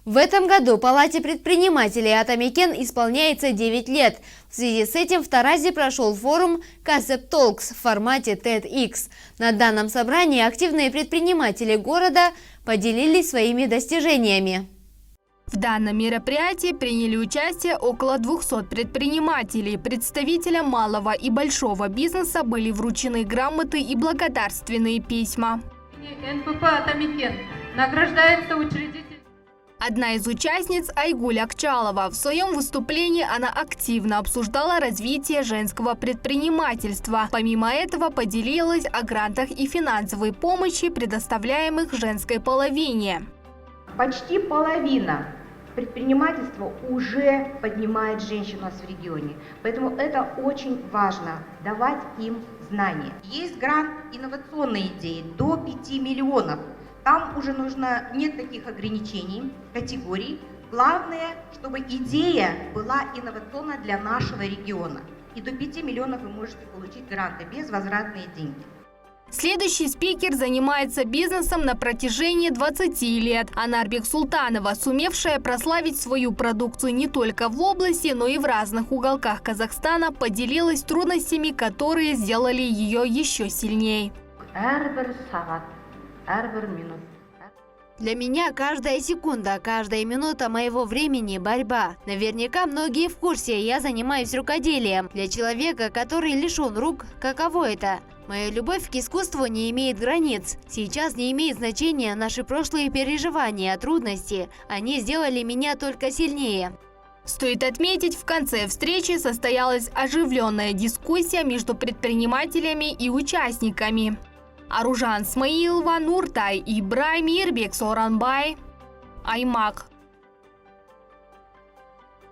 В этом году Палате предпринимателей Атамекен исполняется 9 лет. В связи с этим в Таразе прошел форум Concept Talks в формате TEDx. На данном собрании активные предприниматели города поделились своими достижениями. В данном мероприятии приняли участие около 200 предпринимателей. Представителям малого и большого бизнеса были вручены грамоты и благодарственные письма. НПП «Атамекен» награждается учредитель. Одна из участниц Айгуль Акчалова. В своем выступлении она активно обсуждала развитие женского предпринимательства. Помимо этого поделилась о грантах и финансовой помощи, предоставляемых женской половине. Почти половина предпринимательства уже поднимает женщин у нас в регионе. Поэтому это очень важно, давать им знания. Есть грант инновационной идеи до 5 миллионов. Там уже нет таких ограничений, категорий. Главное, чтобы идея была инновационна для нашего региона. И до 5 миллионов вы можете получить гранты, безвозвратные деньги. Следующий спикер занимается бизнесом на протяжении 20 лет. Анар Бексултанова, сумевшая прославить свою продукцию не только в области, но и в разных уголках Казахстана, поделилась трудностями, которые сделали ее еще сильнее. Для меня каждая секунда, каждая минута моего времени – борьба. Наверняка многие в курсе, я занимаюсь рукоделием. Для человека, который лишен рук, каково это? Моя любовь к искусству не имеет границ. Сейчас не имеет значения наши прошлые переживания, трудности. Они сделали меня только сильнее. Стоит отметить, в конце встречи состоялась оживленная дискуссия между предпринимателями и участниками. Аружан Смаилова, Нуртай Ибрайм, Ирбек Соранбай, Аймак.